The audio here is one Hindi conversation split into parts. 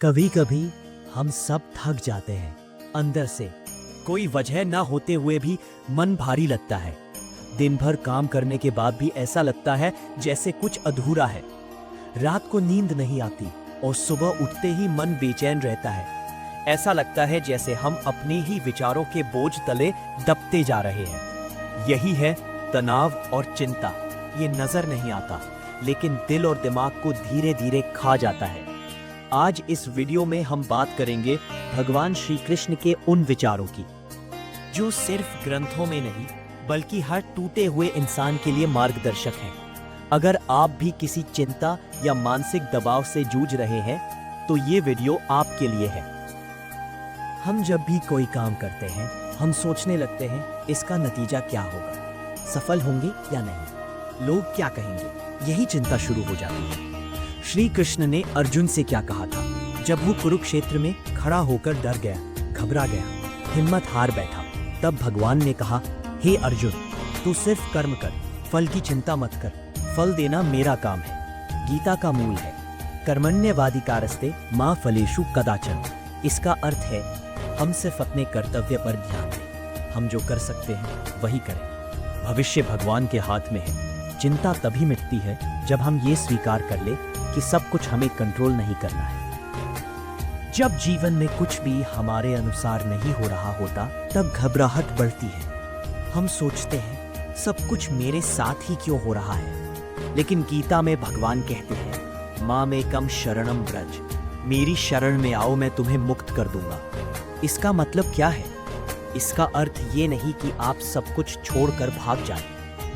कभी कभी हम सब थक जाते हैं अंदर से। कोई वजह ना होते हुए भी मन भारी लगता है। दिन भर काम करने के बाद भी ऐसा लगता है जैसे कुछ अधूरा है। रात को नींद नहीं आती और सुबह उठते ही मन बेचैन रहता है। ऐसा लगता है जैसे हम अपने ही विचारों के बोझ तले दबते जा रहे हैं। यही है तनाव और चिंता। ये नजर नहीं आता, लेकिन दिल और दिमाग को धीरे धीरे खा जाता है। आज इस वीडियो में हम बात करेंगे भगवान श्री कृष्ण के उन विचारों की जो सिर्फ ग्रंथों में नहीं बल्कि हर टूटे हुए इंसान के लिए मार्गदर्शक हैं। अगर आप भी किसी चिंता या मानसिक दबाव से जूझ रहे हैं तो ये वीडियो आपके लिए है। हम जब भी कोई काम करते हैं हम सोचने लगते हैं इसका नतीजा क्या होगा, सफल होंगे या नहीं, लोग क्या कहेंगे। यही चिंता शुरू हो जाती है। श्री कृष्ण ने अर्जुन से क्या कहा था जब वो कुरुक्षेत्र में खड़ा होकर डर गया, घबरा गया, हिम्मत हार बैठा। तब भगवान ने कहा, हे अर्जुन, तू सिर्फ कर्म कर, फल की चिंता मत कर। फल देना मेरा काम है। गीता का मूल है कर्मण्यवाधिकारस्ते मा फलेषु कदाचन। इसका अर्थ है हम सिर्फ अपने कर्तव्य पर ध्यान दें। हम जो कर सकते हैं वही करें। भविष्य भगवान के हाथ में है। चिंता तभी मिटती है जब हम ये स्वीकार कर ले कि सब कुछ हमें कंट्रोल नहीं करना है। जब जीवन में कुछ भी हमारे अनुसार नहीं हो रहा होता तब घबराहट बढ़ती है। हम सोचते हैं सब कुछ मेरे साथ ही क्यों हो रहा है। लेकिन गीता में भगवान कहते हैं, मां में कम शरणम ब्रज, मेरी शरण में आओ, मैं तुम्हें मुक्त कर दूंगा। इसका मतलब क्या है? इसका अर्थ ये नहीं कि आप सब कुछ छोड़कर भाग जाएं,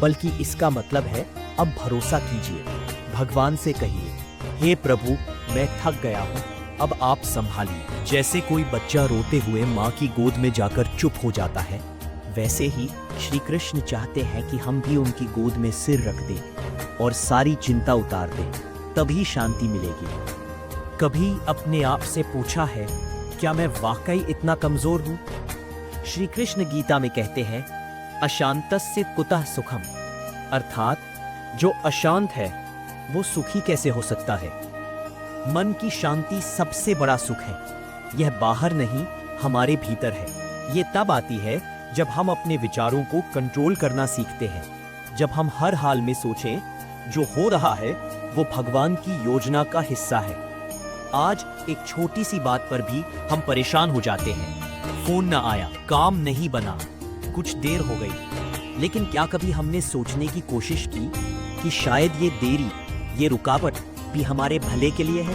बल्कि इसका मतलब है अब भरोसा कीजिए। भगवान से कहिए, हे प्रभु, मैं थक गया हूँ, अब आप संभालिए। जैसे कोई बच्चा रोते हुए माँ की गोद में जाकर चुप हो जाता है, वैसे ही श्री कृष्ण चाहते हैं कि हम भी उनकी गोद में सिर रख दें और सारी चिंता उतार दें, तभी शांति मिलेगी। कभी अपने आप से पूछा है, क्या मैं वाकई इतना कमजोर हूँ? श्री कृष्ण गीता में कहते हैं, अशांतस्य कुतः सुखम, अर्थात जो अशांत है वो सुखी कैसे हो सकता है। मन की शांति सबसे बड़ा सुख है। यह बाहर नहीं, हमारे भीतर है। ये तब आती है जब हम अपने विचारों को कंट्रोल करना सीखते हैं। जब हम हर हाल में सोचें जो हो रहा है वो भगवान की योजना का हिस्सा है। आज एक छोटी सी बात पर भी हम परेशान हो जाते हैं। फोन ना आया, काम नहीं बना, कुछ देर हो गई। लेकिन क्या कभी हमने सोचने की कोशिश की कि शायद ये देरी, ये रुकावट भी हमारे भले के लिए है?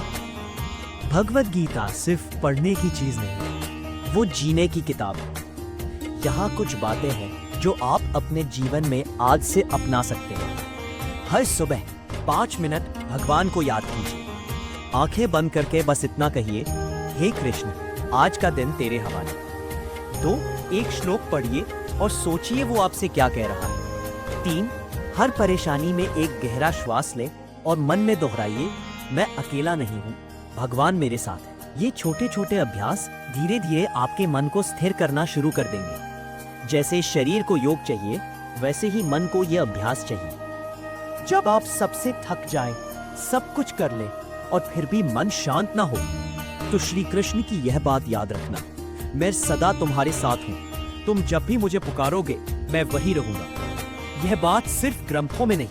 भगवद गीता सिर्फ पढ़ने की चीज नहीं, वो जीने की किताब है। यहाँ कुछ बातें हैं जो आप अपने जीवन में आज से अपना सकते हैं। हर सुबह 5 मिनट भगवान को याद कीजिए। आंखें बंद करके बस इतना कहिए, हे कृष्ण, आज का दिन तेरे हवाले। 2, एक श्लोक पढ़िए और सोचिए वो आपसे क्या कह रहा है। 3, हर परेशानी में एक गहरा श्वास ले और मन में दोहराइए, मैं अकेला नहीं हूँ, भगवान मेरे साथ है। ये छोटे छोटे अभ्यास धीरे धीरे आपके मन को स्थिर करना शुरू कर देंगे। जैसे शरीर को योग चाहिए, वैसे ही मन को यह अभ्यास चाहिए। जब आप सबसे थक जाएं, सब कुछ कर ले और फिर भी मन शांत ना हो, तो श्री कृष्ण की यह बात याद रखना, मैं सदा तुम्हारे साथ हूँ। तुम जब भी मुझे पुकारोगे मैं वही रहूंगा। यह बात सिर्फ ग्रंथों में नहीं,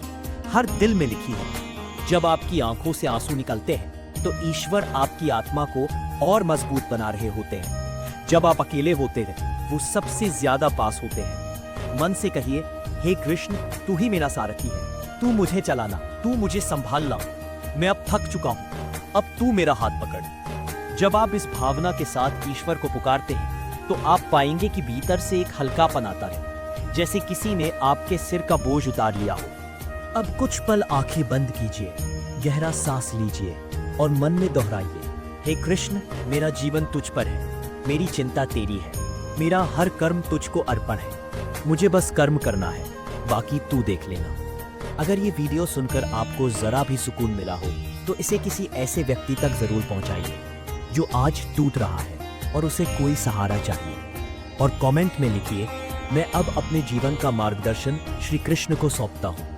हर दिल में लिखी है। जब आपकी आंखों से आंसू निकलते हैं तो ईश्वर आपकी आत्मा को और मजबूत बना रहे होते हैं। जब आप अकेले होते हैं वो सबसे ज्यादा पास होते हैं। मन से कहिए, हे कृष्ण, तू ही मेरा सारथी है, तू मुझे चलाना, तू मुझे संभालना, मैं अब थक चुका हूँ, अब तू मेरा हाथ पकड़। जब आप इस भावना के साथ ईश्वर को पुकारते हैं तो आप पाएंगे कि भीतर से एक हल्कापन आता है, जैसे किसी ने आपके सिर का बोझ उतार लिया हो। अब कुछ पल आंखें बंद कीजिए, गहरा सांस लीजिए और मन में दोहराइए, हे कृष्ण, मेरा जीवन तुझ पर है, मेरी चिंता तेरी है, मेरा हर कर्म तुझको अर्पण है, मुझे बस कर्म करना है, बाकी तू देख लेना। अगर ये वीडियो सुनकर आपको जरा भी सुकून मिला हो तो इसे किसी ऐसे व्यक्ति तक जरूर पहुंचाइए जो आज टूट रहा है और उसे कोई सहारा चाहिए। और कमेंट में लिखिए, मैं अब अपने जीवन का मार्गदर्शन श्री कृष्ण को सौंपता हूँ।